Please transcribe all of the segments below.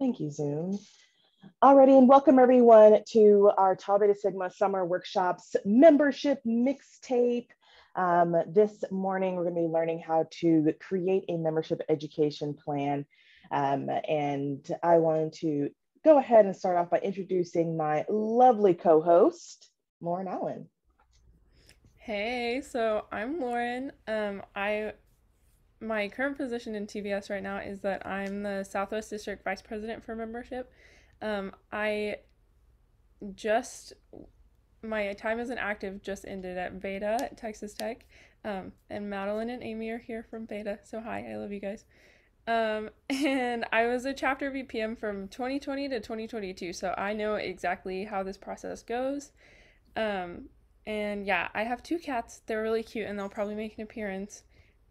Thank you, Zoom. Alrighty, and welcome everyone to our Tau Beta Sigma Summer Workshops membership mixtape. This morning, we're going to be learning how to create a membership education plan. And I wanted to go ahead and start off by introducing my lovely co-host, Lauren Allen. Hey, so I'm Lauren. My current position in TBS right now is that I'm the Southwest District Vice President for Membership. I just My time as an active just ended at Beta at Texas Tech. And Madeline and Amy are here from Beta, so hi, I love you guys. And I was a chapter VPM from 2020 to 2022, so I know exactly how this process goes. Um, and yeah, I have two cats. They're really cute and they'll probably make an appearance.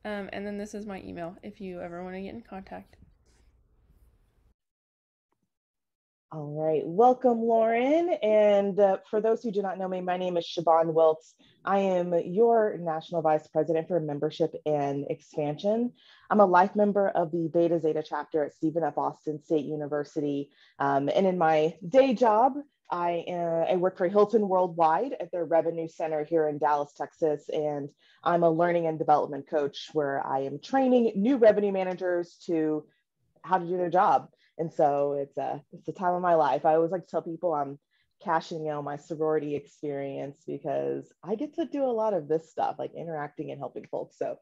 And then this is my email if you ever want to get in contact. All right, welcome, Lauren. And for those who do not know me, my name is Siobhan Wiltz. I am your National Vice President for Membership and Expansion. I'm a life member of the Beta Zeta chapter at Stephen F. Austin State University. And in my day job, I work for Hilton Worldwide at their revenue center here in Dallas, Texas. And I'm a learning and development coach where I am training new revenue managers to how to do their job. And so it's a time of my life. I always like to tell people I'm cashing out my sorority experience because I get to do a lot of this stuff, like interacting and helping folks. So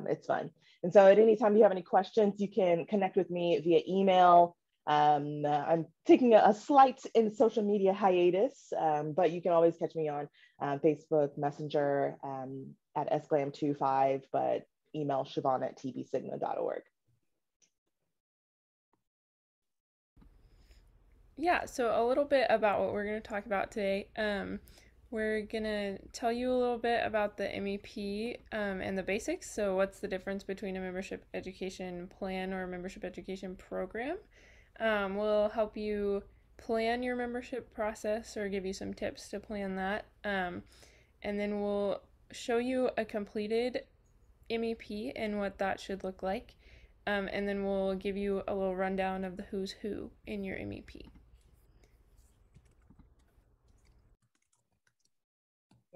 it's fun. And so at any time you have any questions, you can connect with me via email. I'm taking a slight in social media hiatus, but you can always catch me on Facebook Messenger at sglam25, but email Siobhan at tbsigma.org. Yeah, so a little bit about what we're going to talk about today. We're going to tell you a little bit about the MEP and the basics. So, what's the difference between a membership education plan or a membership education program? We'll help you plan your membership process or give you some tips to plan that. And then we'll show you a completed MEP and what that should look like. And then we'll give you a little rundown of the who's who in your MEP.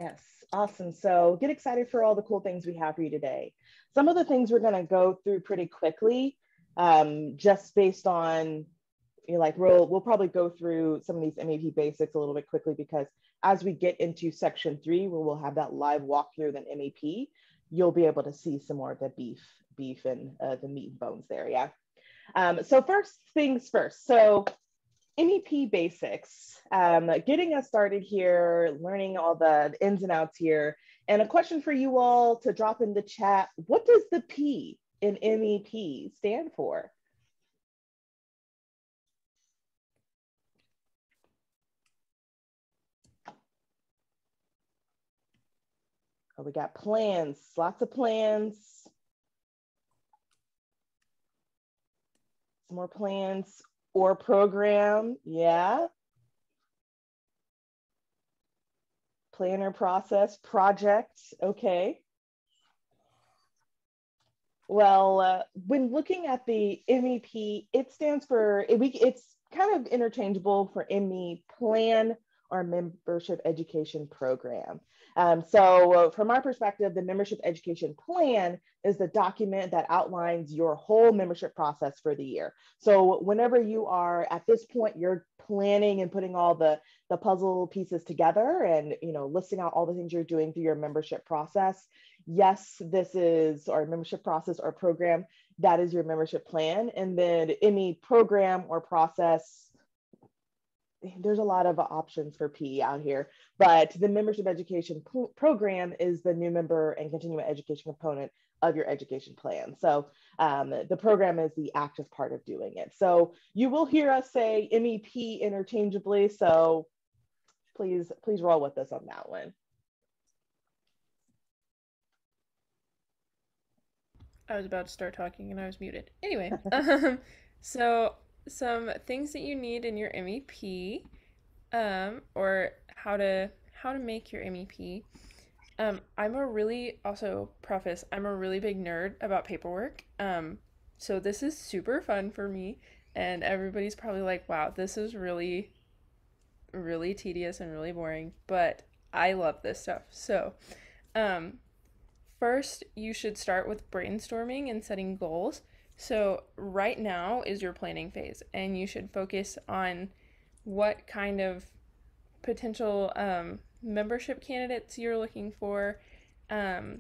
Yes, awesome. So get excited for all the cool things we have for you today. Some of the things we're going to go through pretty quickly, just based on, like we'll probably go through some of these MEP basics a little bit quickly because as we get into section 3, where we'll have that live walkthrough of an MEP, you'll be able to see some more of the beef and the meat and bones there. Yeah. So first things first. So MEP basics, getting us started here, learning all the ins and outs here. And a question for you all to drop in the chat. What does the P in MEP stand for? Oh, we got plans, lots of plans. Some more plans or program, yeah. Planner, process, project, okay. Well, when looking at the MEP, it stands for, it's kind of interchangeable for ME plan or membership education program. So from our perspective, the membership education plan is the document that outlines your whole membership process for the year. So whenever you are at this point, you're planning and putting all the puzzle pieces together and listing out all the things you're doing through your membership process. Yes, this is our membership process or program. That is your membership plan. And then any program or process, there's a lot of options for P out here, but the membership education program is the new member and continuing education component of your education plan. So the program is the active part of doing it. So you will hear us say MEP interchangeably. So please roll with us on that one. I was about to start talking and I was muted. Anyway, so some things that you need in your MEP, or how to make your MEP. I'm a really also preface. I'm a really big nerd about paperwork. So this is super fun for me. And everybody's probably like, wow, this is really, really tedious and really boring, but I love this stuff. So, um, first, you should start with brainstorming and setting goals. So, right now is your planning phase, and you should focus on what kind of potential membership candidates you're looking for. Um,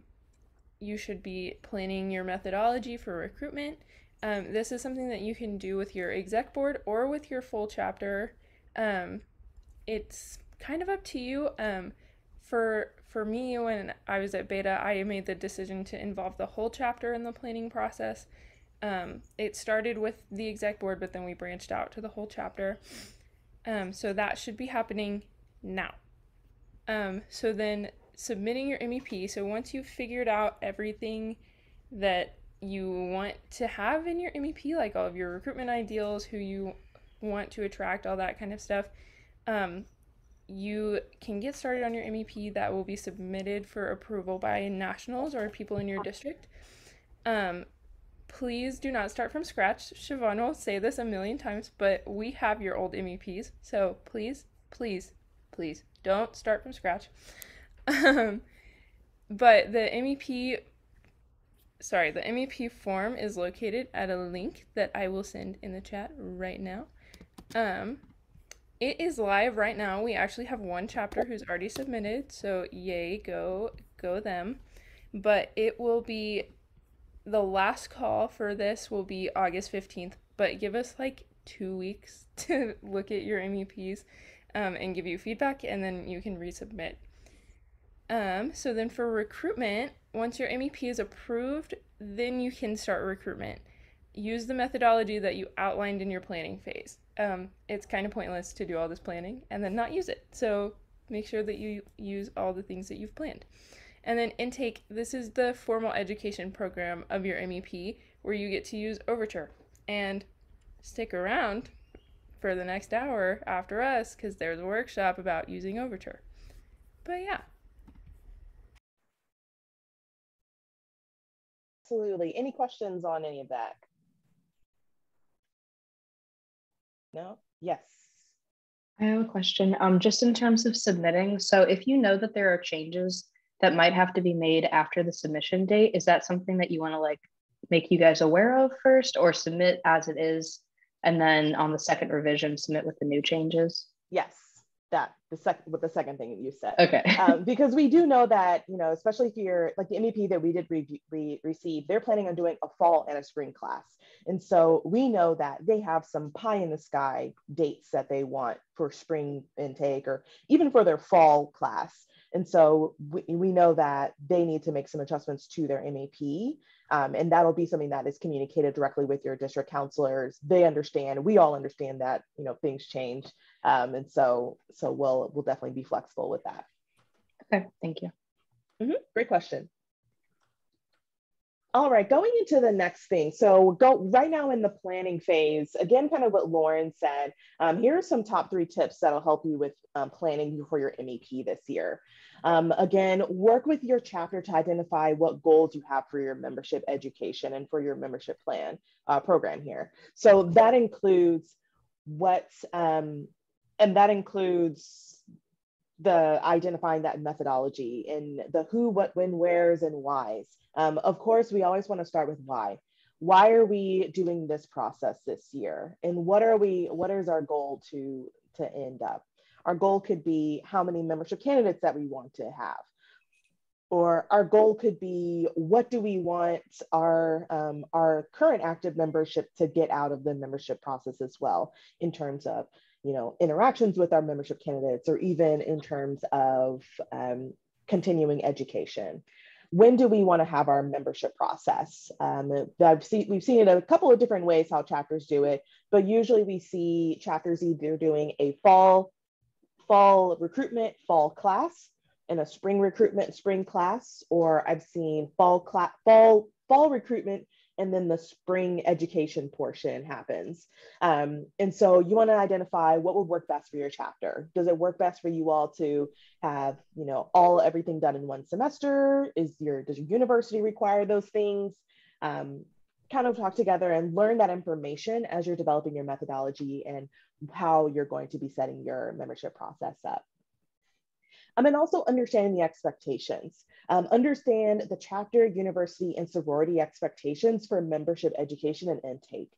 you should be planning your methodology for recruitment. This is something that you can do with your exec board or with your full chapter. Um, it's kind of up to you. For me, when I was at Beta, I made the decision to involve the whole chapter in the planning process. It started with the exec board, but then we branched out to the whole chapter. So that should be happening now. So then submitting your MEP. So once you've figured out everything that you want to have in your MEP, like all of your recruitment ideals, who you want to attract, all that kind of stuff, um, you can get started on your MEP that will be submitted for approval by nationals or people in your district. Um, please do not start from scratch. Siobhan will say this a million times, but we have your old MEPs, so please, please, please don't start from scratch. Um, but the MEP form is located at a link that I will send in the chat right now. It is live right now. We actually have one chapter who's already submitted, so yay, go them. But it will be the last call for this will be August 15th, but give us like 2 weeks to look at your MEPs and give you feedback, and then you can resubmit. So then for recruitment, once your MEP is approved, then you can start recruitment. Use the methodology that you outlined in your planning phase. It's kind of pointless to do all this planning and then not use it. So make sure that you use all the things that you've planned. And then intake, this is the formal education program of your MEP where you get to use Overture. And stick around for the next hour after us because there's a workshop about using Overture. But yeah. Absolutely. Any questions on any of that? No? Yes. I have a question. Just in terms of submitting, so if you know that there are changes that might have to be made after the submission date, is that something that you want to like make you guys aware of first, or submit as it is, and then on the second revision, submit with the new changes? Yes, that with the second thing that you said. Okay. Because we do know that, you know, especially if you're like the MEP that we did receive, they're planning on doing a fall and a spring class. And so we know that they have some pie in the sky dates that they want for spring intake or even for their fall class. And so we know that they need to make some adjustments to their MEP. And that'll be something that is communicated directly with your district counselors. They understand, we all understand that, you know, things change. And so we'll definitely be flexible with that. Okay, thank you. Great question. All right, going into the next thing. So go right now in the planning phase, again, kind of what Lauren said, here are some top 3 tips that'll help you with planning for your MEP this year. Again, work with your chapter to identify what goals you have for your membership education and for your membership plan program here. So that includes the identifying that methodology and the who, what, when, where's, and why's. Of course, we always want to start with why. Why are we doing this process this year? And what is our goal to end up? Our goal could be how many membership candidates that we want to have. Or our goal could be, what do we want our current active membership to get out of the membership process as well, in terms of, you know, interactions with our membership candidates, or even in terms of continuing education. When do we want to have our membership process? We've seen it a couple of different ways how chapters do it, but usually we see chapters either doing a fall recruitment, fall class, and a spring recruitment, spring class, or I've seen fall recruitment, and then the spring education portion happens. And so you want to identify what would work best for your chapter. Does it work best for you all to have, you know, everything done in one semester? Does your university require those things? kind of talk together and learn that information as you're developing your methodology and how you're going to be setting your membership process up. And also understanding the expectations. Understand the chapter, university, and sorority expectations for membership education and intake.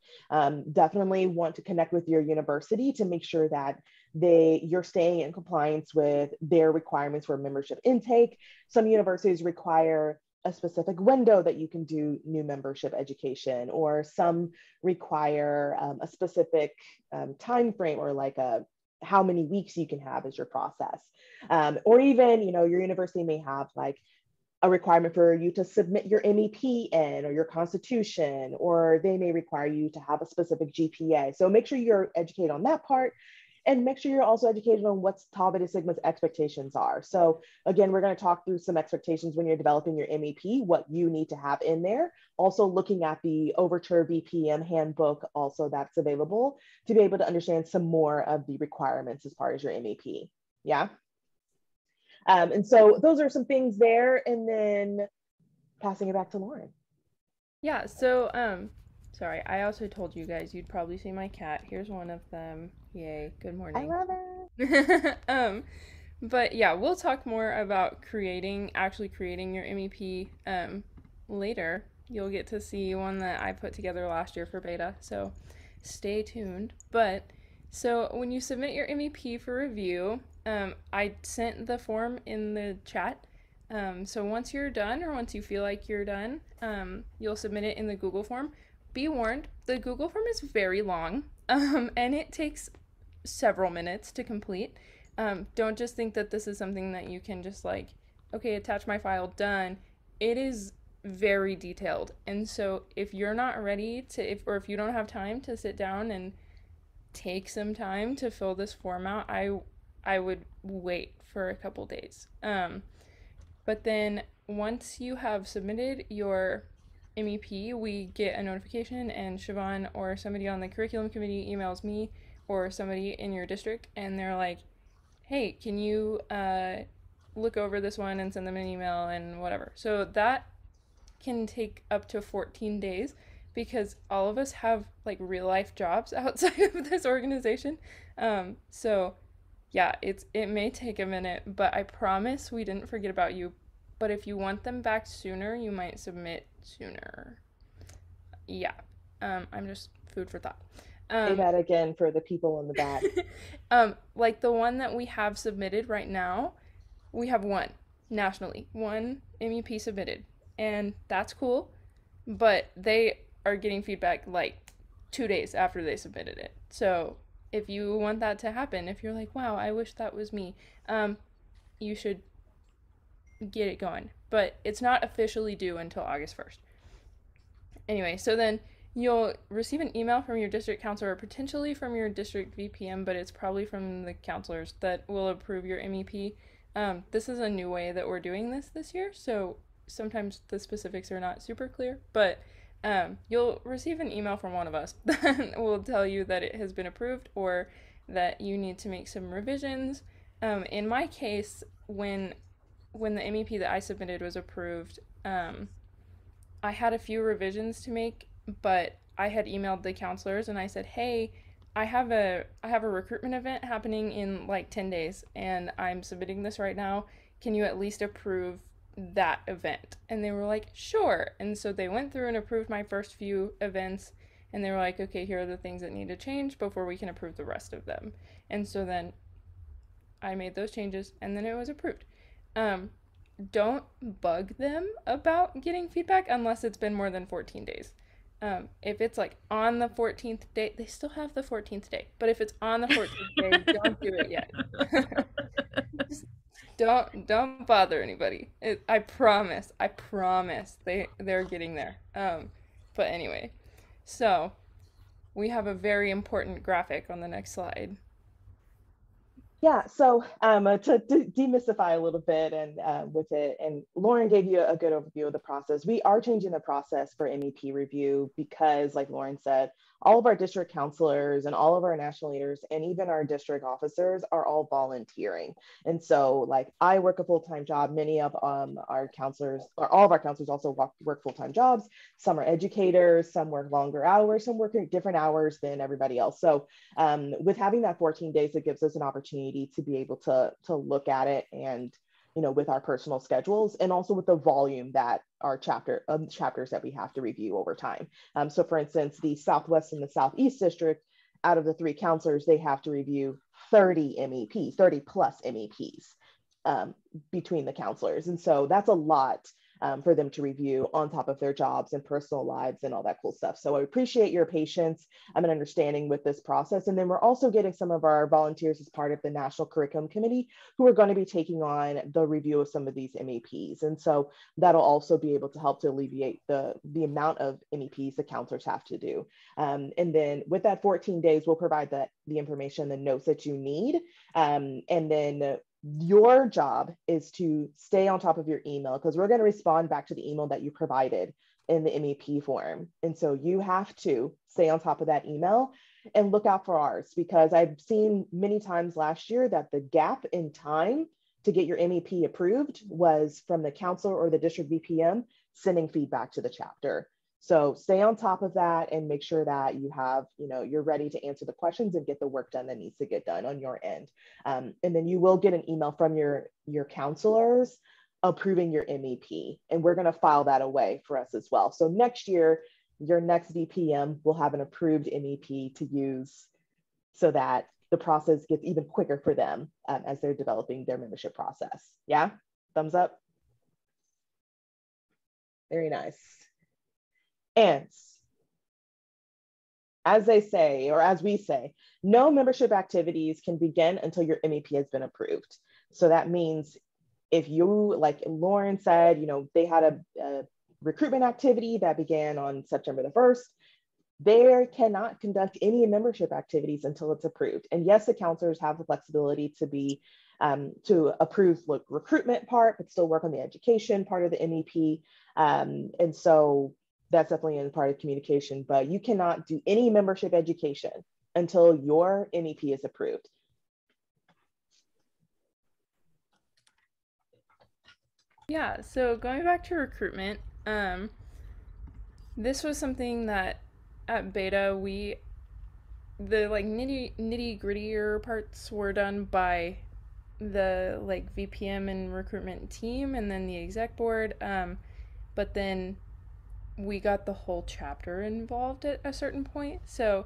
Definitely want to connect with your university to make sure that you're staying in compliance with their requirements for membership intake. Some universities require a specific window that you can do new membership education, or some require a specific time frame, or like how many weeks you can have as your process. Or even, your university may have like a requirement for you to submit your MEP in, or your constitution, or they may require you to have a specific GPA. So make sure you're educated on that part, and make sure you're also educated on what Tau Beta Sigma's expectations are. So again, we're going to talk through some expectations when you're developing your MEP, what you need to have in there. Also looking at the Overture VPM handbook also that's available to be able to understand some more of the requirements as far as your MEP. Yeah. And so those are some things there, and then passing it back to Lauren. Yeah, so sorry, I also told you guys you'd probably see my cat. Here's one of them. Yay, good morning. I love it. But yeah, we'll talk more about actually creating your MEP later. You'll get to see one that I put together last year for beta, so stay tuned. But so when you submit your MEP for review, I sent the form in the chat. So once you're done, or once you feel like you're done, you'll submit it in the Google form. Be warned, the Google form is very long, and it takes several minutes to complete. Don't just think that this is something that you can just like, okay, attach my file, done. It is very detailed. And so if you're not ready to, or if you don't have time to sit down and take some time to fill this form out, I would wait for a couple days. But then once you have submitted your MEP, we get a notification, and Siobhan or somebody on the curriculum committee emails me or somebody in your district, and they're like, hey, can you look over this one and send them an email and whatever. So that can take up to 14 days because all of us have like real life jobs outside of this organization. So yeah, it may take a minute, but I promise we didn't forget about you. But if you want them back sooner, you might submit sooner. Yeah, I'm just food for thought. Say that again for the people in the back. Like the one that we have submitted right now, we have one nationally, one MEP submitted, and that's cool. But they are getting feedback like 2 days after they submitted it. So if you want that to happen, if you're like, wow, I wish that was me, you should get it going. But it's not officially due until August 1st. Anyway, so then you'll receive an email from your district counselor, or potentially from your district VPM, but it's probably from the counselors that will approve your MEP. This is a new way that we're doing this year, so sometimes the specifics are not super clear, but you'll receive an email from one of us that will tell you that it has been approved or that you need to make some revisions. In my case, when the MEP that I submitted was approved, I had a few revisions to make, but I had emailed the counselors and I said, hey, I have a recruitment event happening in like 10 days and I'm submitting this right now. Can you at least approve that event? And they were like, sure. And so they went through and approved my first few events, and they were like, okay, here are the things that need to change before we can approve the rest of them. And so then I made those changes and then it was approved. Don't bug them about getting feedback unless it's been more than 14 days. If it's like on the 14th day, they still have the 14th day, but if it's on the 14th day, don't do it yet. Just don't bother anybody. I promise they're getting there. But anyway, so we have a very important graphic on the next slide. Yeah, so to demystify a little bit and with it, and Lauren gave you a good overview of the process. We are changing the process for MEP review because, like Lauren said, all of our district counselors and all of our national leaders and even our district officers are all volunteering. And so like I work a full-time job. Many of our counselors, or all of our counselors also work full-time jobs. Some are educators, some work longer hours, some work different hours than everybody else. So with having that 14 days, it gives us an opportunity to be able to look at it and, you know, with our personal schedules and also with the volume that our chapters that we have to review over time. So for instance, the Southwest and the Southeast district, out of the 3 counselors, they have to review 30 MEPs, 30 plus MEPs between the counselors. And so that's a lot for them to review on top of their jobs and personal lives and all that cool stuff. So I appreciate your patience and understanding with this process. And then we're also getting some of our volunteers as part of the National Curriculum Committee who are going to be taking on the review of some of these MEPs. And so that'll also be able to help to alleviate the amount of MEPs the counselors have to do. And then with that 14 days, we'll provide the information, the notes that you need. And then your job is to stay on top of your email because we're going to respond back to the email that you provided in the MEP form. And so you have to stay on top of that email and look out for ours, because I've seen many times last year that the gap in time to get your MEP approved was from the counselor or the district VPM sending feedback to the chapter. So stay on top of that and make sure that you have, you know, you're ready to answer the questions and get the work done that needs to get done on your end. And then you will get an email from your counselors approving your MEP, and we're going to file that away for us as well. So next year, your next VPM will have an approved MEP to use so that the process gets even quicker for them as they're developing their membership process. Yeah, thumbs up. Very nice. And as they say, or as we say, no membership activities can begin until your MEP has been approved. So that means if you, like Lauren said, you know, they had a recruitment activity that began on September the 1st, they cannot conduct any membership activities until it's approved. And yes, the counselors have the flexibility to be to approve the recruitment part, but still work on the education part of the MEP. And so that's definitely in part of communication, but you cannot do any membership education until your MEP is approved. Yeah, so going back to recruitment, this was something that at Beta the like nitty grittier parts were done by the like VPM and recruitment team and then the exec board, but then we got the whole chapter involved at a certain point. So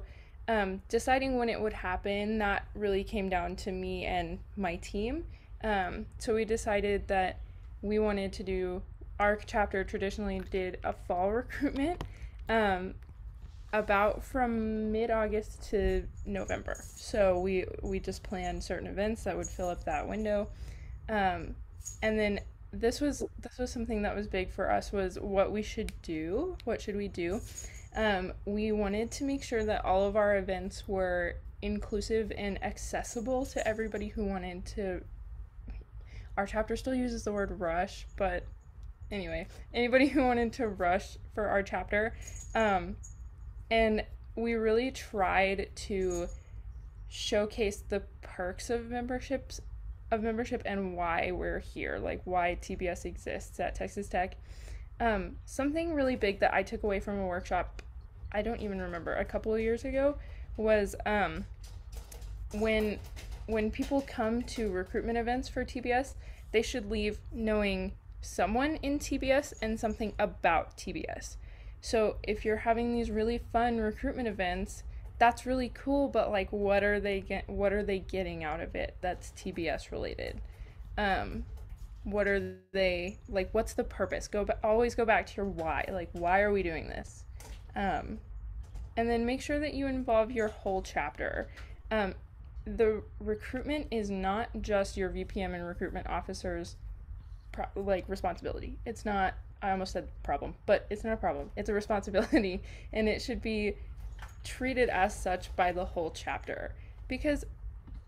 deciding when it would happen, that really came down to me and my team. So we decided that we wanted to do, our chapter traditionally did a fall recruitment about from mid-August to November. So we just planned certain events that would fill up that window. And then this was something that was big for us, was what we should do. What should we do? We wanted to make sure that all of our events were inclusive and accessible to everybody who wanted to. Our chapter still uses the word rush, but anyway, anybody who wanted to rush for our chapter. And we really tried to showcase the perks of membership and why we're here, like why TBS exists at Texas Tech. Something really big that I took away from a workshop, I don't even remember, a couple of years ago, was when people come to recruitment events for TBS, they should leave knowing someone in TBS and something about TBS. So if you're having these really fun recruitment events, that's really cool, but like what are they getting out of it that's TBS related? What are they, like, what's the purpose? Always go back to your why. Like, why are we doing this? And then make sure that you involve your whole chapter. The recruitment is not just your VPM and recruitment officers responsibility. It's not, I almost said problem, but it's not a problem. It's a responsibility, and it should be treated as such by the whole chapter. Because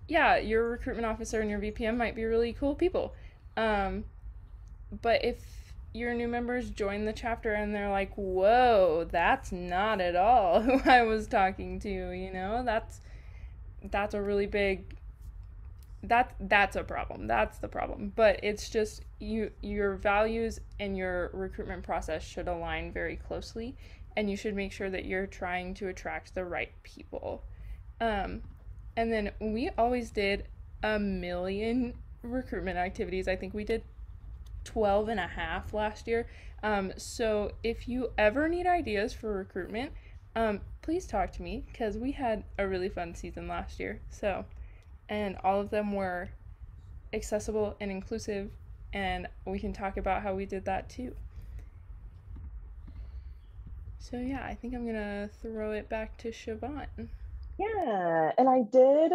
yeah, your recruitment officer and your VPM might be really cool people, but if your new members join the chapter and they're like, whoa, that's not at all who I was talking to, you know? That's a really big that's a problem. That's the problem. But it's just your values and your recruitment process should align very closely, and you should make sure that you're trying to attract the right people. Um, and then we always did a million recruitment activities. I think we did 12 and a half last year. So if you ever need ideas for recruitment, please talk to me because we had a really fun season last year. So, and all of them were accessible and inclusive, and we can talk about how we did that too. So yeah, I think I'm gonna throw it back to Siobhan. Yeah, and I did.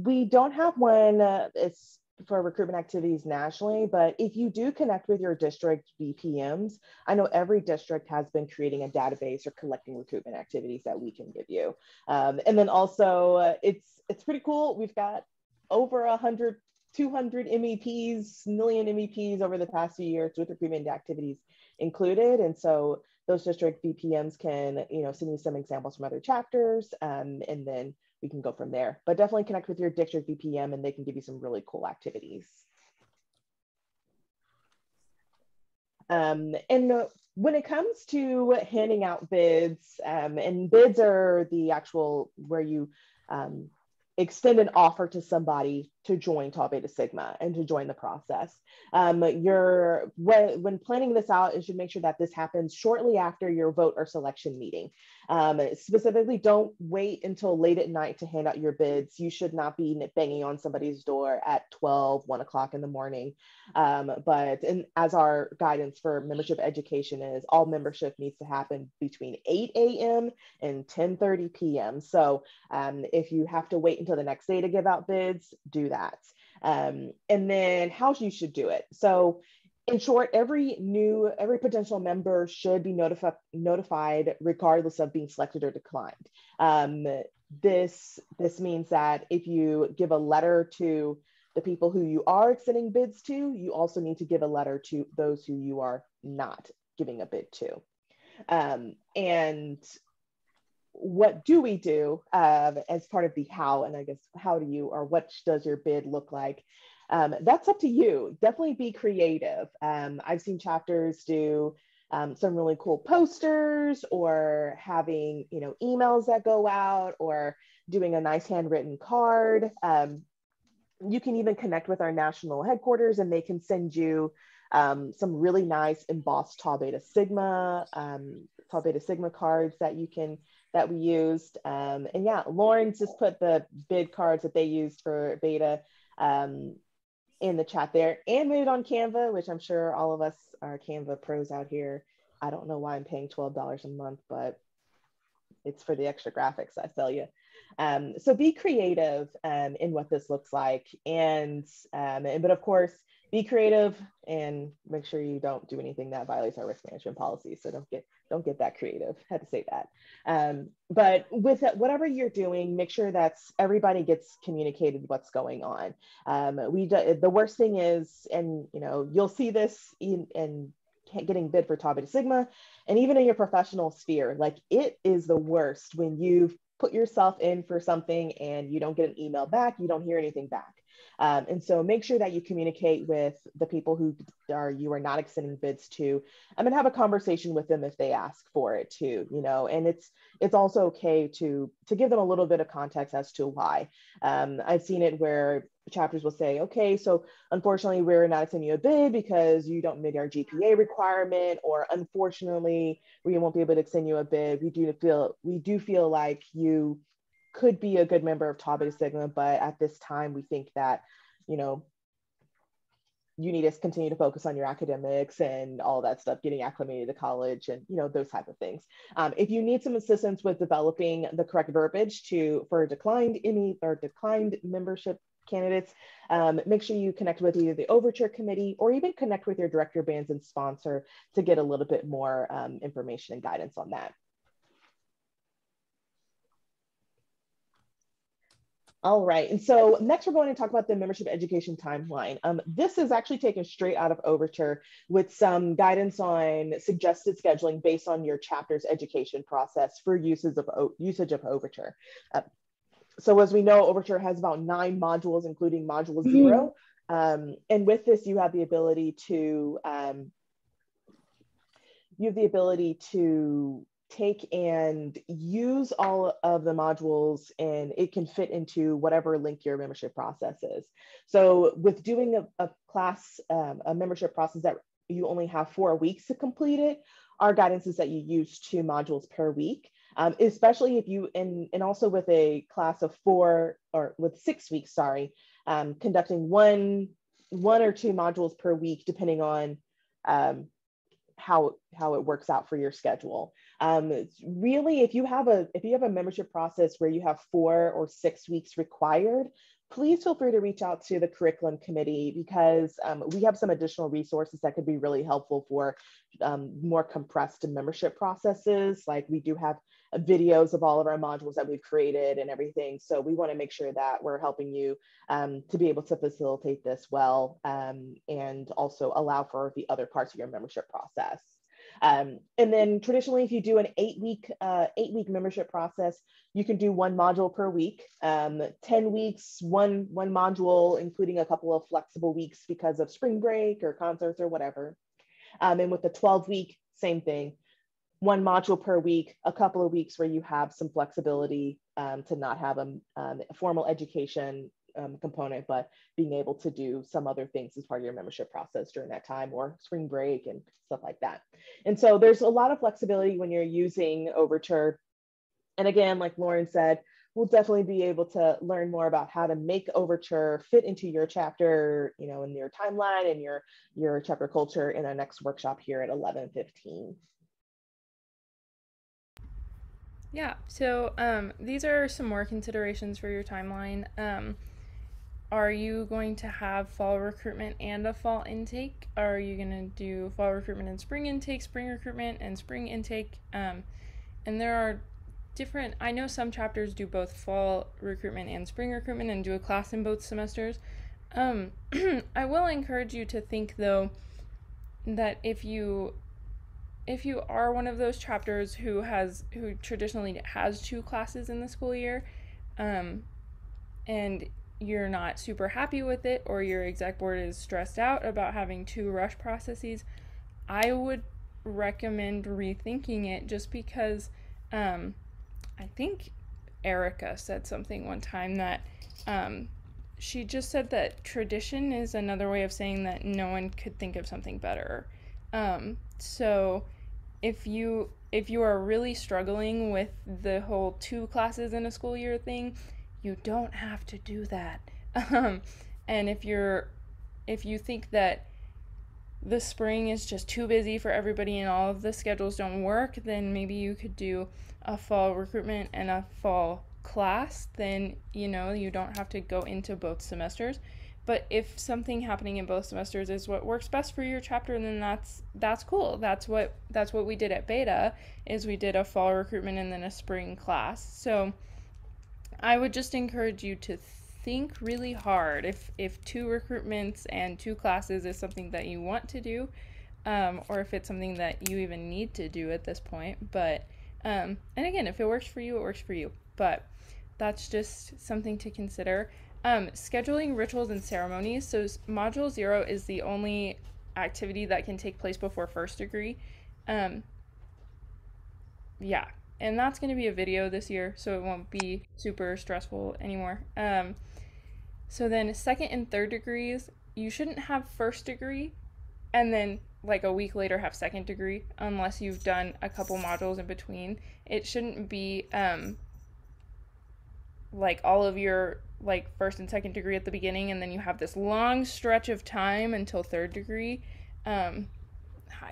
We don't have one. It's for recruitment activities nationally, but if you do connect with your district VPMs, I know every district has been creating a database or collecting recruitment activities that we can give you. And then also, it's pretty cool. We've got over 100, 200 MEPs, million MEPs over the past few years with recruitment activities included, and so those district VPMs can, send you some examples from other chapters, and then we can go from there. But definitely connect with your district VPM and they can give you some really cool activities. And when it comes to handing out bids, and bids are the actual where you extend an offer to somebody to join Tau Beta Sigma and to join the process. When planning this out, you should make sure that this happens shortly after your vote or selection meeting. Specifically, don't wait until late at night to hand out your bids. You should not be banging on somebody's door at 12, 1 o'clock in the morning. But as our guidance for membership education is, all membership needs to happen between 8 a.m. and 10:30 p.m. So if you have to wait until the next day to give out bids, do that. And then how you should do it. So in short, every potential member should be notified regardless of being selected or declined. This means that if you give a letter to the people who you are extending bids to, you also need to give a letter to those who you are not giving a bid to. And what do we do as part of the how, and I guess how do you, or what does your bid look like? That's up to you. Definitely be creative. I've seen chapters do some really cool posters, or having emails that go out, or doing a nice handwritten card. You can even connect with our national headquarters and they can send you some really nice embossed Tau Beta Sigma cards that we used. And yeah, Lauren just put the bid cards that they used for beta in the chat there, and made it on Canva, which I'm sure all of us are Canva pros out here. I don't know why I'm paying $12 a month, but it's for the extra graphics, I tell you. So be creative in what this looks like, but of course, be creative and make sure you don't do anything that violates our risk management policy. So don't get that creative. Had to say that. But with whatever you're doing, make sure that everybody gets communicated what's going on. The worst thing is, and you'll see this in getting bid for Tau Beta Sigma, and even in your professional sphere, like, it is the worst when you've put yourself in for something and you don't get an email back, you don't hear anything back. And so make sure that you communicate with the people who you are not extending bids to. I'm gonna have a conversation with them if they ask for it too, and it's also okay to give them a little bit of context as to why. I've seen it where chapters will say, okay, so unfortunately we're not extending you a bid because you don't meet our GPA requirement, or unfortunately we won't be able to extend you a bid. We do feel like you could be a good member of Tau Beta Sigma, but at this time we think that you need to continue to focus on your academics and all that stuff, getting acclimated to college, and those type of things. If you need some assistance with developing the correct verbiage for declined membership candidates, make sure you connect with either the Overture Committee or even connect with your director, bands, and sponsor to get a little bit more information and guidance on that. All right, and so next we're going to talk about the membership education timeline. This is actually taken straight out of Overture with some guidance on suggested scheduling based on your chapter's education process for usage of Overture. So as we know, Overture has about 9 modules, including module 0. And with this, you have the ability to take and use all of the modules, and it can fit into whatever link your membership process is. So with doing a class, a membership process that you only have 4 weeks to complete it, our guidance is that you use 2 modules per week, especially if you, and also with a class of 4 or with 6 weeks, sorry, conducting one or 2 modules per week, depending on how it works out for your schedule. Really, if you have a membership process where you have 4 or 6 weeks required, please feel free to reach out to the curriculum committee, because we have some additional resources that could be really helpful for more compressed membership processes. Like, we do have videos of all of our modules that we've created and everything. So we want to make sure that we're helping you to be able to facilitate this well, and also allow for the other parts of your membership process. And then traditionally, if you do an 8-week membership process, you can do 1 module per week. 10 weeks, one module, including a couple of flexible weeks because of spring break or concerts or whatever. And with the 12-week, same thing, 1 module per week, a couple of weeks where you have some flexibility to not have a formal education component, but being able to do some other things as part of your membership process during that time, or spring break and stuff like that. And so there's a lot of flexibility when you're using Overture. And again, like Lauren said, we'll definitely be able to learn more about how to make Overture fit into your chapter, in your timeline and your chapter culture in our next workshop here at 11:15. Yeah, so these are some more considerations for your timeline. Are you going to have fall recruitment and a fall intake? Are you going to do fall recruitment and spring intake, spring recruitment and spring intake? And there are different, I know some chapters do both fall recruitment and spring recruitment and do a class in both semesters. I will encourage you to think, though, that if you are one of those chapters who traditionally has 2 classes in the school year, and you're not super happy with it, or your exec board is stressed out about having 2 rush processes, I would recommend rethinking it, just because I think Erica said something one time that she just said that tradition is another way of saying that no one could think of something better. So if you are really struggling with the whole 2 classes in a school year thing, you don't have to do that. And if you think that the spring is just too busy for everybody and all of the schedules don't work, then maybe you could do a fall recruitment and a fall class. Then you don't have to go into both semesters. But if something happening in both semesters is what works best for your chapter, then that's cool. That's what we did at Beta, is we did a fall recruitment and then a spring class. So I would just encourage you to think really hard if 2 recruitments and 2 classes is something that you want to do, or if it's something that you even need to do at this point. But and again, if it works for you, it works for you. But that's just something to consider. Scheduling rituals and ceremonies. So module 0 is the only activity that can take place before first degree. Yeah, and that's going to be a video this year, so it won't be super stressful anymore. So then second and third degrees, you shouldn't have first degree and then like a week later have second degree, unless you've done a couple modules in between. It shouldn't be like all of your like first and second degree at the beginning, and then you have this long stretch of time until third degree. Hi,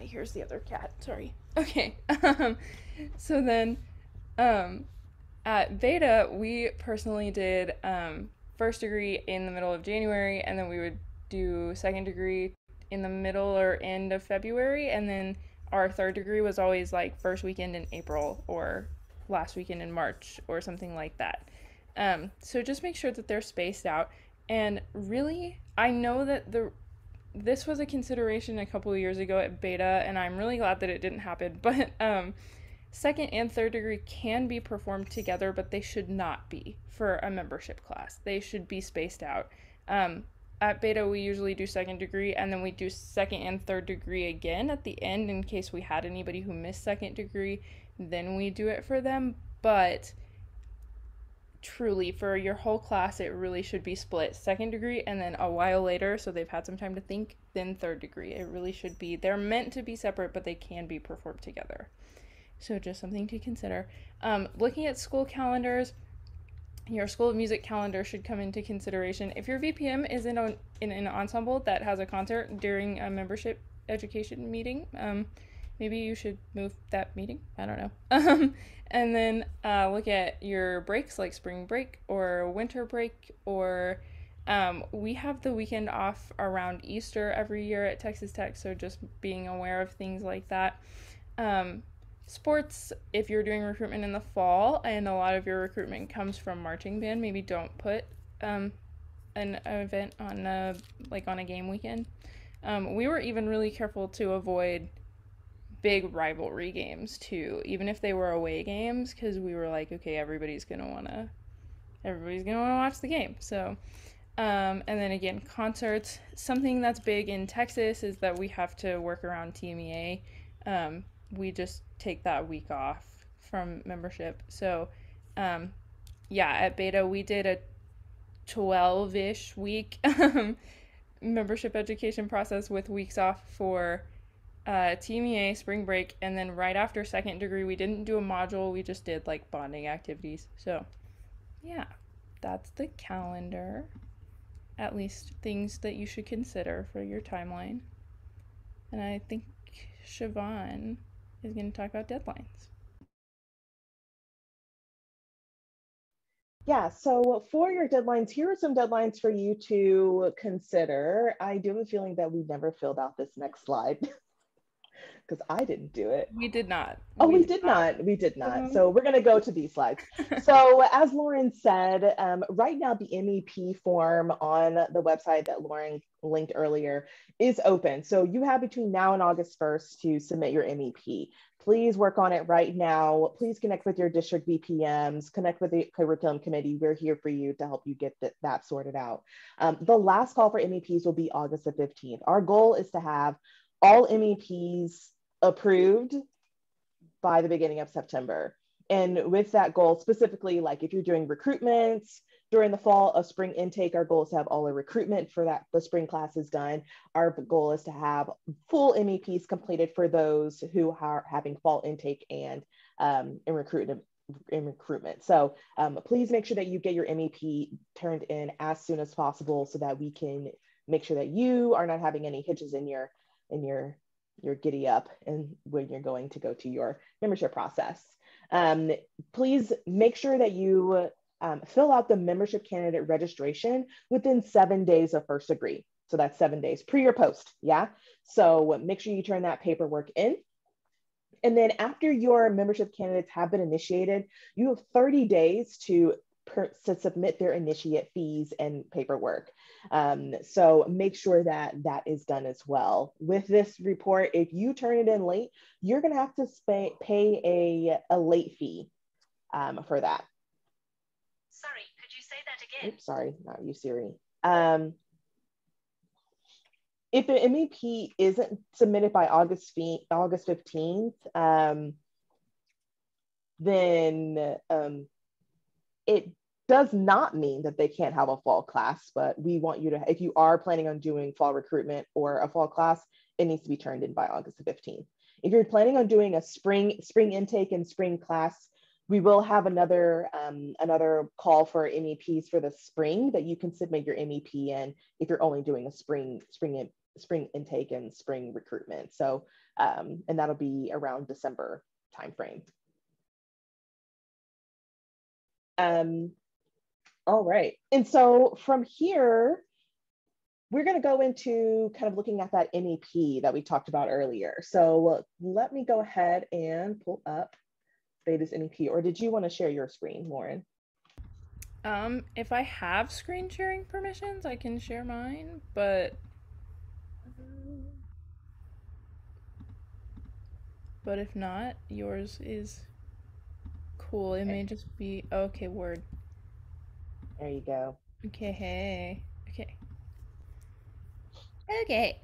here's the other cat, sorry. Okay. So then at Beta, we personally did first degree in the middle of January, and then we would do second degree in the middle or end of February, and then our third degree was always like first weekend in April or last weekend in March or something like that. So just make sure that they're spaced out. And really, I know that this was a consideration a couple of years ago at beta, and I'm really glad that it didn't happen. But second and third degree can be performed together, but they should not be for a membership class. They should be spaced out. At beta, we usually do second degree, and then we do second and third degree again at the end in case we had anybody who missed second degree. Then we do it for them. But truly, for your whole class, it really should be split second degree and then a while later, so they've had some time to think, then third degree. It really should be. They're meant to be separate, but they can be performed together. So just something to consider. Looking at school calendars, your School of Music calendar should come into consideration. If your VPM is in an ensemble that has a concert during a membership education meeting, maybe you should move that meeting. I don't know. And then look at your breaks like spring break or winter break, or we have the weekend off around Easter every year at Texas Tech, so just being aware of things like that. Sports, if you're doing recruitment in the fall and a lot of your recruitment comes from marching band, maybe don't put an event on a game weekend. We were even really careful to avoid big rivalry games too, even if they were away games, because we were like, okay, everybody's gonna wanna watch the game. So and then again, concerts, something that's big in Texas is that we have to work around TMEA. We just take that week off from membership. So at beta we did a 12-ish week membership education process with weeks off for TMEA, spring break, and then right after second degree we didn't do a module, we just did like bonding activities. So yeah, that's the calendar, at least things that you should consider for your timeline. And I think Siobhan is going to talk about deadlines. Yeah, so for your deadlines, here are some deadlines for you to consider. I do have a feeling that we never filled out this next slide because I didn't do it. We did not. Oh, we did not. We did not. So we're going to go to these slides. So as Lauren said, right now the MEP form on the website that Lauren linked earlier is open. So you have between now and August 1st to submit your MEP. Please work on it right now. Please connect with your district VPMs, connect with the curriculum committee. We're here for you to help you get that sorted out. The last call for MEPs will be August the 15th. Our goal is to have all MEPs approved by the beginning of September. And with that goal, specifically, like if you're doing recruitments during the fall of spring intake, our goal is to have all the recruitment for the spring classes done. Our goal is to have full MEPs completed for those who are having fall intake and in recruitment. So please make sure that you get your MEP turned in as soon as possible so that we can make sure that you are not having any hitches in your giddy up and when you're going to go to your membership process. Please make sure that you fill out the membership candidate registration within 7 days of first degree. So that's 7 days pre or post, yeah? So make sure you turn that paperwork in. And then after your membership candidates have been initiated, you have 30 days to submit their initiate fees and paperwork. So make sure that that is done as well. With this report, if you turn it in late, you're gonna have to pay a late fee for that. Sorry, could you say that again? Oops, sorry, not you, Siri. If the MEP isn't submitted by August 15th, then it does not mean that they can't have a fall class, but we want you to, if you are planning on doing fall recruitment or a fall class, it needs to be turned in by August the 15th. If you're planning on doing a spring intake and spring class, we will have another call for MEPs for the spring that you can submit your MEP in if you're only doing a spring intake and spring recruitment. So, and that'll be around December timeframe. All right, and so from here, we're going to go into kind of looking at that MEP that we talked about earlier. So let me go ahead and pull up Beta's MEP, or did you want to share your screen, Lauren? If I have screen sharing permissions, I can share mine, but if not, yours is cool. It may just be okay, word. There you go. Okay, hey. Okay. Okay.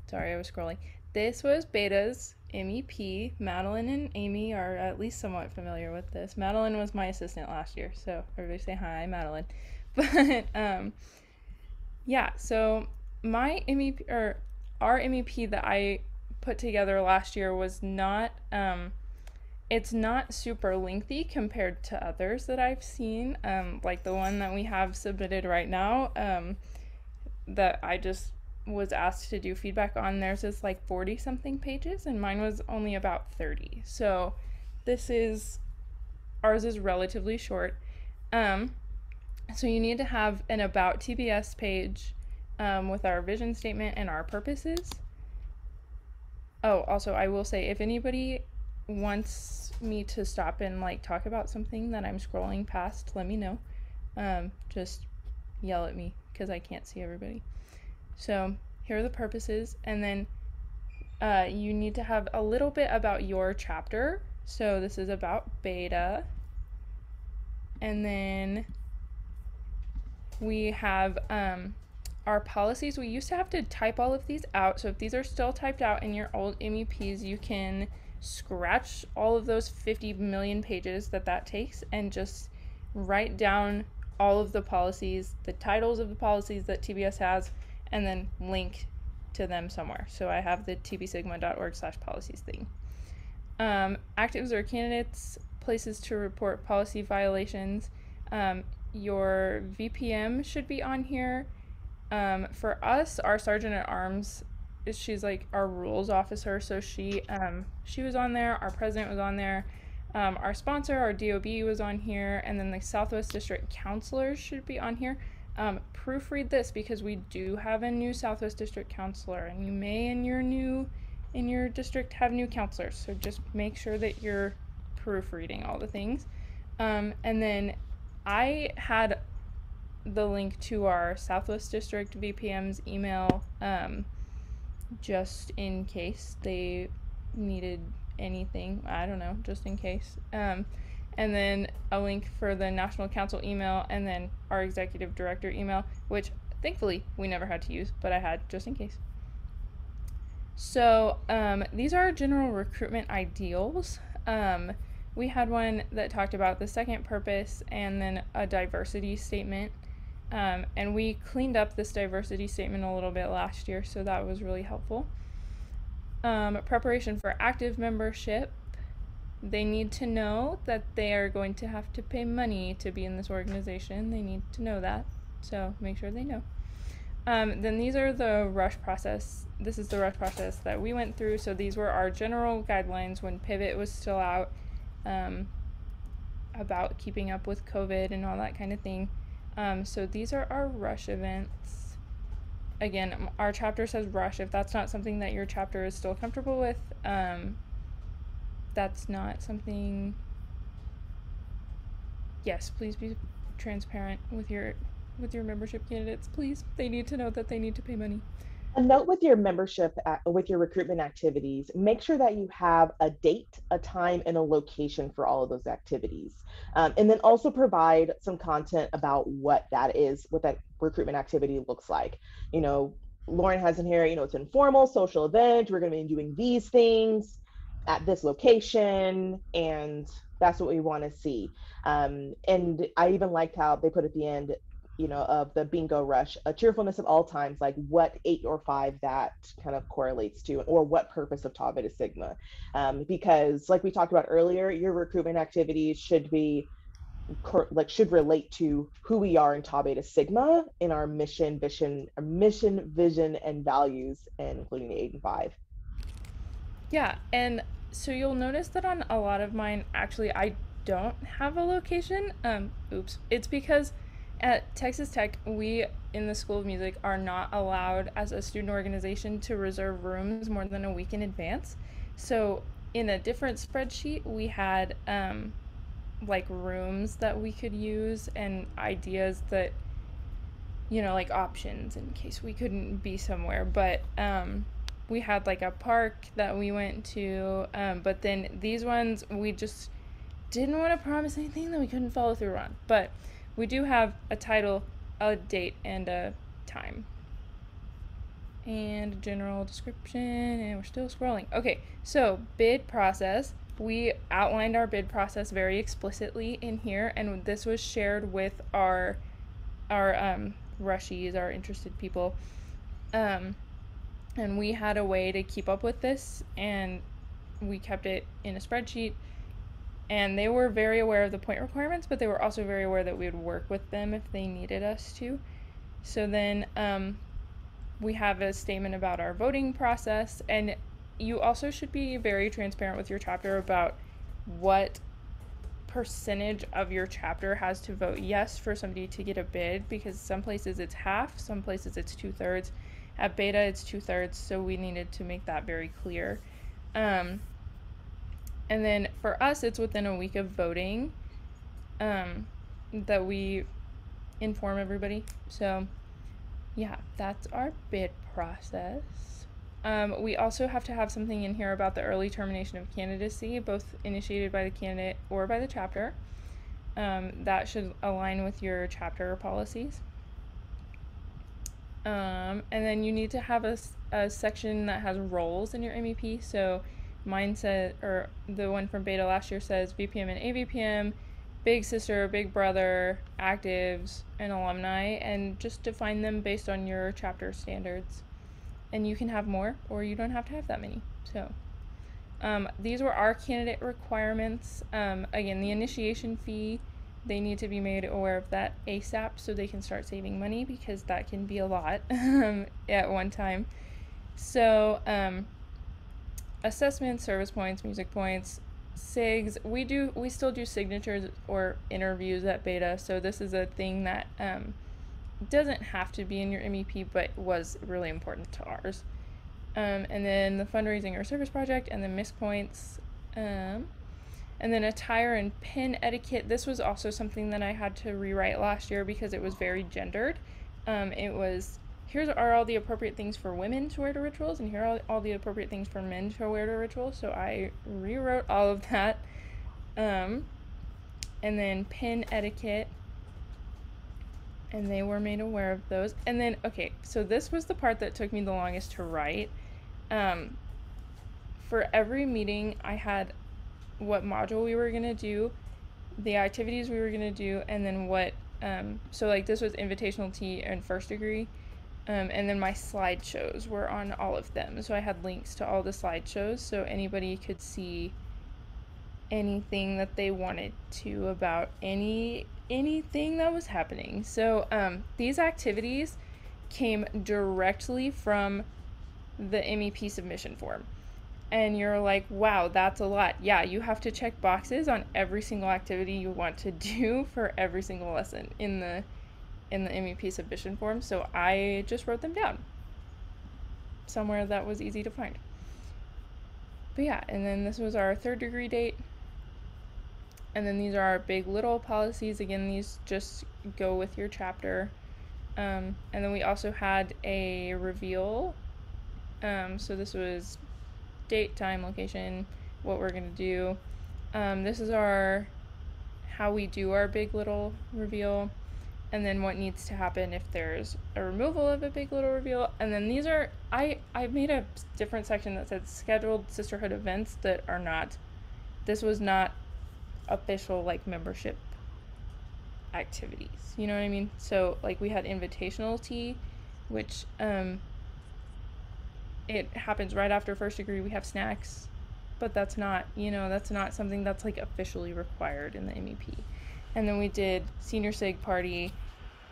Sorry, I was scrolling. This was Beta's MEP. Madeline and Amy are at least somewhat familiar with this. Madeline was my assistant last year, so everybody say hi, Madeline. But yeah, so my MEP or our MEP that I put together last year was not it's not super lengthy compared to others that I've seen, like the one that we have submitted right now, that I just was asked to do feedback on. Theirs is like 40 something pages, and mine was only about 30. So ours is relatively short. So you need to have an About TBS page with our vision statement and our purposes. Oh, also, I will say if anybody wants me to stop and like talk about something that I'm scrolling past, let me know. Just yell at me because I can't see everybody. So here are the purposes, and then you need to have a little bit about your chapter. So this is about Beta, and then we have our policies. We used to have to type all of these out, so if these are still typed out in your old MEPs, you can scratch all of those 50 million pages that takes and just write down all of the policies, the titles of the policies that TBS has, and then link to them somewhere. So I have the tbsigma.org/policies thing. Actives or candidates, places to report policy violations. Your VPM should be on here. For us, our sergeant at arms, she's like our rules officer, so she was on there. Our president was on there. Our sponsor, our DOB, was on here, and then the Southwest District counselors should be on here. Proofread this because we do have a new Southwest District counselor, and you may in your district have new counselors, so just make sure that you're proofreading all the things. And then I had the link to our Southwest District VPM's email, just in case they needed anything. I don't know, just in case. And then a link for the National Council email, and then our Executive Director email, which thankfully we never had to use, but I had just in case. So these are general recruitment ideals. We had one that talked about the second purpose and then a diversity statement. And we cleaned up this diversity statement a little bit last year, so that was really helpful. Preparation for active membership. They need to know that they are going to have to pay money to be in this organization. They need to know that, so make sure they know. Then these are the rush process. This is the rush process that we went through. So these were our general guidelines when Pivot was still out, about keeping up with COVID and all that kind of thing. So these are our rush events. Again, our chapter says rush. If that's not something that your chapter is still comfortable with, that's not something. Yes, please be transparent with your membership candidates, please. They need to know that they need to pay money. A note with your membership, with your recruitment activities, make sure that you have a date, a time, and a location for all of those activities. And then also provide some content about what that is, what that recruitment activity looks like. You know, Lauren has in here, you know, it's an informal social event. We're going to be doing these things at this location, and that's what we want to see. And I even liked how they put at the end, you know, of the bingo rush, a cheerfulness of all times, like what 8 or 5 that kind of correlates to, or what purpose of Tau Beta Sigma. Because like we talked about earlier, your recruitment activities should be should relate to who we are in Tau Beta Sigma in our mission, vision, and values, and including the 8 and 5. Yeah, and so you'll notice that on a lot of mine, actually, I don't have a location. Oops. It's because at Texas Tech, we in the School of Music are not allowed as a student organization to reserve rooms more than a week in advance. So in a different spreadsheet, we had like rooms that we could use and ideas that, you know, like options in case we couldn't be somewhere. But we had like a park that we went to, but then these ones we just didn't want to promise anything that we couldn't follow through on. But we do have a title, a date, and a time. And a general description, and we're still scrolling. Okay, so bid process. We outlined our bid process very explicitly in here, and this was shared with our rushies, our interested people. And we had a way to keep up with this, and we kept it in a spreadsheet. And they were very aware of the point requirements, but they were also very aware that we would work with them if they needed us to. So then we have a statement about our voting process, and you also should be very transparent with your chapter about what percentage of your chapter has to vote yes for somebody to get a bid, because some places it's half, some places it's 2/3. At Beta it's 2/3, so we needed to make that very clear. And then for us it's within a week of voting that we inform everybody. So yeah, that's our bid process. We also have to have something in here about the early termination of candidacy, both initiated by the candidate or by the chapter. That should align with your chapter policies. And then you need to have a section that has roles in your MEP. So mine said, or the one from Beta last year says VPM and AVPM, big sister, big brother, actives, and alumni, and just define them based on your chapter standards. And you can have more, or you don't have to have that many. So these were our candidate requirements. Again, the initiation fee, they need to be made aware of that ASAP so they can start saving money, because that can be a lot at one time. So assessments, service points, music points, SIGs, we still do signatures or interviews at Beta, so this is a thing that doesn't have to be in your MEP but was really important to ours. And then the fundraising or service project, and the MISC points, and then attire and pin etiquette. This was also something that I had to rewrite last year because it was very gendered. It was, here are all the appropriate things for women to wear to rituals, and here are all the appropriate things for men to wear to rituals. So I rewrote all of that. And then pin etiquette, and they were made aware of those. And then, okay, so this was the part that took me the longest to write. For every meeting, I had what module we were gonna do, the activities we were gonna do, and then what, so like this was invitational tea and first degree. And then my slideshows were on all of them. So I had links to all the slideshows so anybody could see anything that they wanted to about anything that was happening. So these activities came directly from the MEP submission form. And you're like, wow, that's a lot. Yeah, you have to check boxes on every single activity you want to do for every single lesson in the MEP submission form. So I just wrote them down somewhere that was easy to find. But yeah, and then this was our third degree date. And then these are our big little policies. Again, these just go with your chapter. And then we also had a reveal. So this was date, time, location, what we're gonna do. This is how we do our big little reveal, and then what needs to happen if there's a removal of a big little reveal. And then these are, I made a different section that said scheduled sisterhood events that are not, this was not official like membership activities, you know what I mean? So like we had invitational tea, which it happens right after first degree. We have snacks, but that's not something that's like officially required in the MEP. And then we did senior sig party,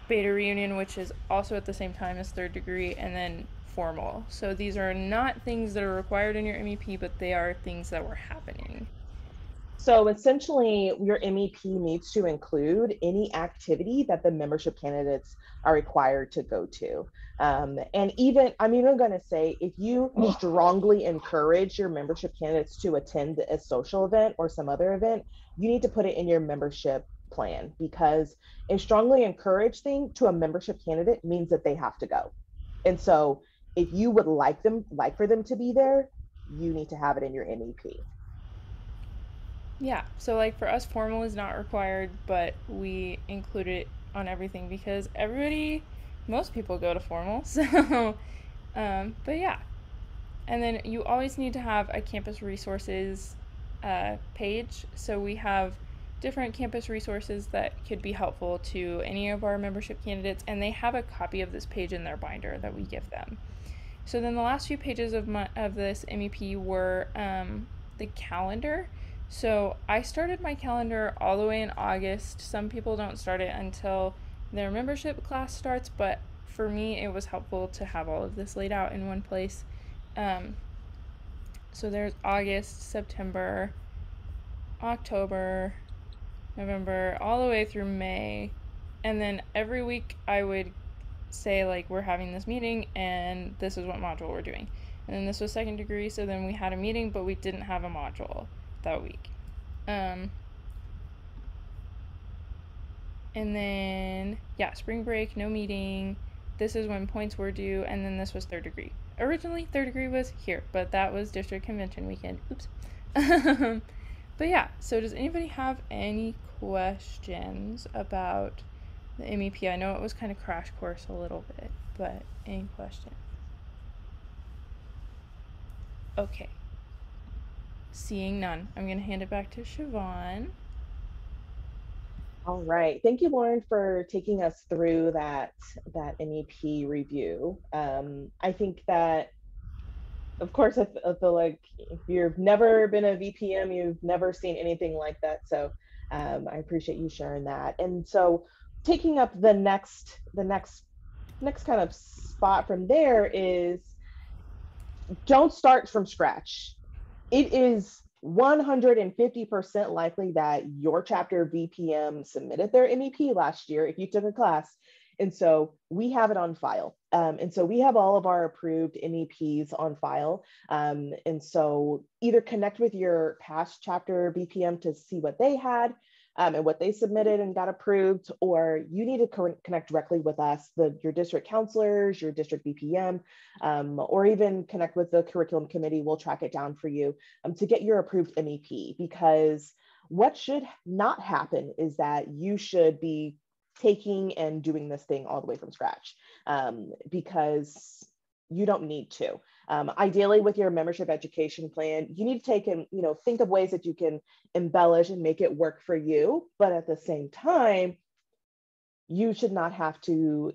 beta reunion, which is also at the same time as third degree, and then formal. So these are not things that are required in your MEP, but they are things that were happening. So essentially, your MEP needs to include any activity that the membership candidates are required to go to. And even, I'm even going to say, if you strongly encourage your membership candidates to attend a social event or some other event, you need to put it in your membership plan, because a strongly encouraged thing to a membership candidate means that they have to go. And so if you would like for them to be there, you need to have it in your MEP. Yeah, so like for us, formal is not required, but we include it on everything because most people go to formal. So, but yeah. And then you always need to have a campus resources page. So we have different campus resources that could be helpful to any of our membership candidates, and they have a copy of this page in their binder that we give them. So then the last few pages of this MEP were the calendar. So I started my calendar all the way in August. Some people don't start it until their membership class starts, but for me it was helpful to have all of this laid out in one place. So there's August, September, October, November, all the way through May. And then every week I would say, like, we're having this meeting and this is what module we're doing. And then this was second degree, so then we had a meeting, but we didn't have a module that week. And then, yeah, spring break, no meeting. This is when points were due, and then this was third degree. Originally, third degree was here, but that was district convention weekend. Oops. But yeah, so does anybody have any questions about the MEP? I know it was kind of crash course a little bit, but any questions? Okay. Seeing none, I'm going to hand it back to Siobhan. All right. Thank you, Lauren, for taking us through that MEP review. I think that, of course, I feel like if you've never been a VPM, you've never seen anything like that. So I appreciate you sharing that. And so taking up the next kind of spot from there is, don't start from scratch. It is 150% likely that your chapter VPM submitted their MEP last year if you took a class. And so we have it on file. And so we have all of our approved MEPs on file. And so either connect with your past chapter VPM to see what they had, and what they submitted and got approved, or you need to connect directly with us, your district counselors, your district VPM, or even connect with the curriculum committee. We'll track it down for you to get your approved MEP, because what should not happen is that you should be taking and doing this thing all the way from scratch, because you don't need to. Ideally, with your membership education plan, you need to take and think of ways that you can embellish and make it work for you. But at the same time, you should not have to,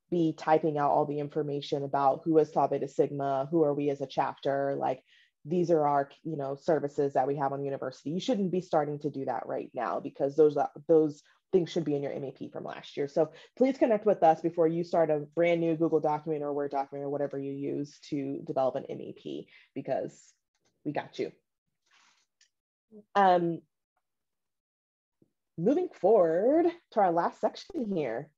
be typing out all the information about who is Tau Beta Sigma, who are we as a chapter, like these are our, services that we have on the university. You shouldn't be starting to do that right now, because those things should be in your MEP from last year. So please connect with us before you start a brand new Google document or Word document or whatever you use to develop an MEP, because we got you. Moving forward to our last section here.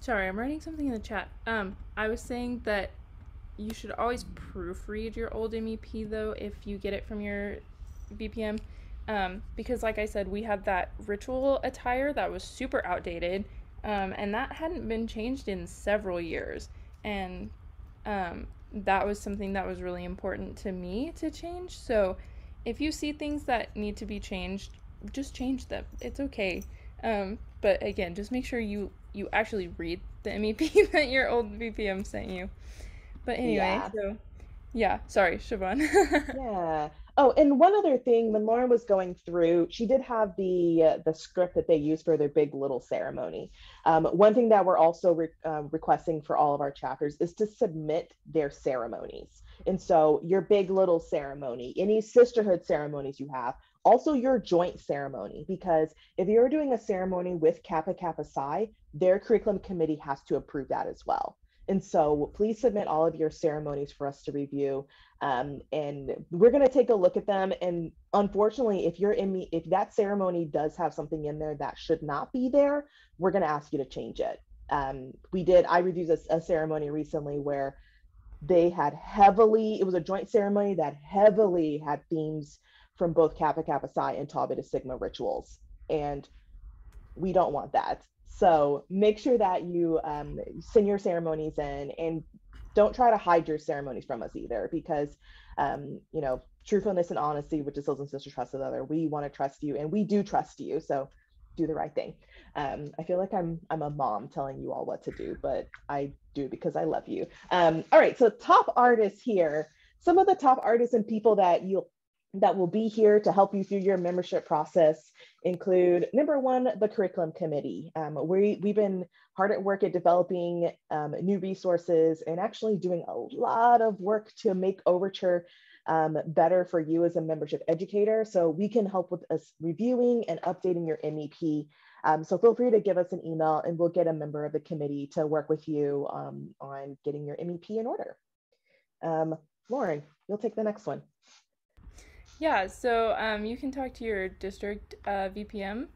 Sorry, I'm writing something in the chat. I was saying that you should always proofread your old MEP though if you get it from your VPM. Because like I said, we had that ritual attire that was super outdated, and that hadn't been changed in several years. And that was something that was really important to me to change. So if you see things that need to be changed, just change them. It's okay. But again, just make sure you actually read the MEP that your old VPM sent you. But anyway, Yeah. so yeah, sorry, Siobhan. Yeah. Oh, and one other thing, when Lauren was going through, she did have the script that they use for their big little ceremony. One thing that we're also requesting for all of our chapters is to submit their ceremonies. And so your big little ceremony, any sisterhood ceremonies you have, also your joint ceremony, because if you're doing a ceremony with Kappa Kappa Psi, their curriculum committee has to approve that as well. And so please submit all of your ceremonies for us to review. And we're going to take a look at them. And unfortunately, if that ceremony does have something in there that should not be there, we're going to ask you to change it. I reviewed a ceremony recently where it was a joint ceremony that heavily had themes from both Kappa Kappa Psi and Tau Beta Sigma rituals. And we don't want that. So make sure that you send your ceremonies in, and don't try to hide your ceremonies from us either, because truthfulness and honesty, which is Souls and Sisters Trust the Other, we want to trust you, and we do trust you. So do the right thing. I feel like I'm a mom telling you all what to do, but I do because I love you. All right, so top artists here. Some of the top artists and people that will be here to help you through your membership process include, number one, the curriculum committee. We've been hard at work at developing new resources and actually doing a lot of work to make Overture better for you as a membership educator. So we can help with us reviewing and updating your MEP. So feel free to give us an email and we'll get a member of the committee to work with you on getting your MEP in order. Lauren, you'll take the next one. Yeah, so you can talk to your district VPM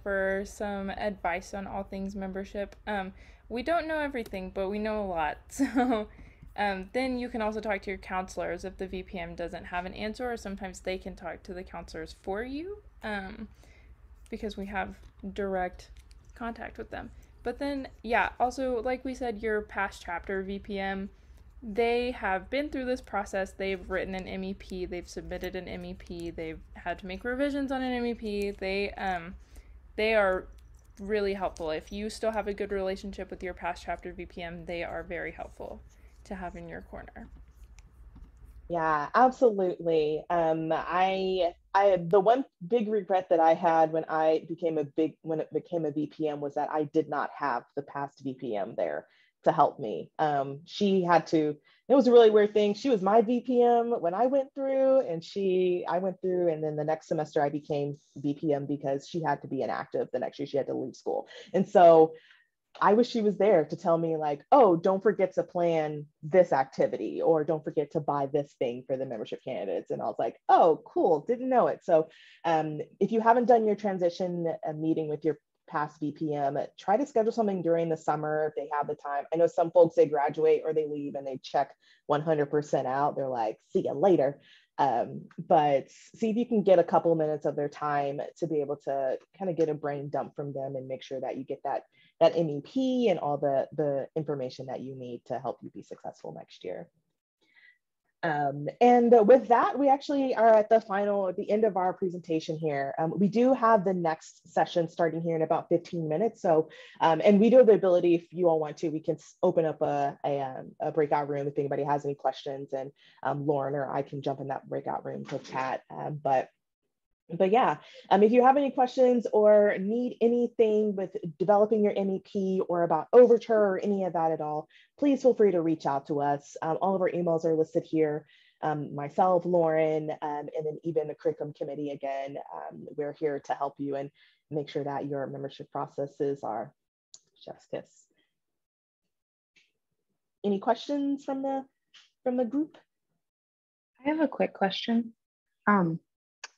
for some advice on all things membership. We don't know everything, but we know a lot. So then you can also talk to your counselors if the VPM doesn't have an answer, or sometimes they can talk to the counselors for you because we have direct contact with them. But then, yeah, also, like we said, your past chapter VPM, they have been through this process. They've written an MEP, they've submitted an MEP, they've had to make revisions on an MEP. They are really helpful. If you still have a good relationship with your past chapter VPM, they are very helpful to have in your corner. Yeah, absolutely. The one big regret that I had when it became a VPM was that I did not have the past VPM there to help me. It was a really weird thing. She was my VPM when I went through, and I went through, and then the next semester I became VPM because she had to be inactive the next year. She had to leave school. And so I wish she was there to tell me, like, oh, don't forget to plan this activity, or don't forget to buy this thing for the membership candidates. And I was like, oh, cool, didn't know it. So if you haven't done your transition meeting with your past VPM, try to schedule something during the summer if they have the time. I know some folks, they graduate or they leave and they check 100% out. They're like, see you later. But see if you can get a couple minutes of their time to be able to kind of get a brain dump from them and make sure that you get that MEP and all the information that you need to help you be successful next year. And with that, we actually are at the end of our presentation here. We do have the next session starting here in about 15 minutes. So, and we do have the ability, if you all want to, we can open up a breakout room if anybody has any questions, and Lauren or I can jump in that breakout room to chat. But yeah, if you have any questions or need anything with developing your MEP or about Overture or any of that at all, please feel free to reach out to us. All of our emails are listed here. Myself, Lauren, and then even the curriculum committee, again, we're here to help you and make sure that your membership processes are chef's kiss. Any questions from the group? I have a quick question.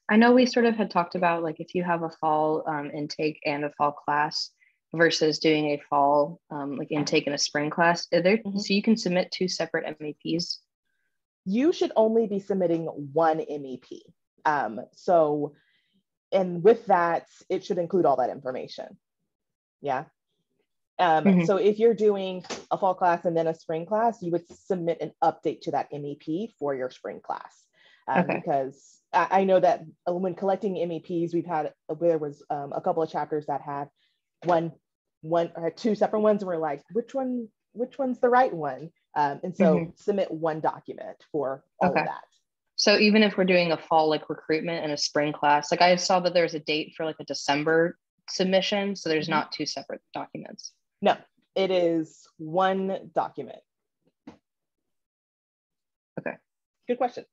I know we sort of had talked about, like, if you have a fall intake and a fall class versus doing a fall like intake and a spring class, so you can submit 2 separate MEPs? You should only be submitting 1 MEP. And with that, it should include all that information. Yeah. So if you're doing a fall class and then a spring class, you would submit an update to that MEP for your spring class. Because I know that when collecting MEPs, there was a couple of chapters that had one or 2 separate ones, and we're like, which one's the right one? And so submit 1 document for all of that. So even if we're doing a fall like recruitment and a spring class, like I saw that there's a date for like a December submission, so there's not 2 separate documents. No, it is 1 document. Okay. Good question.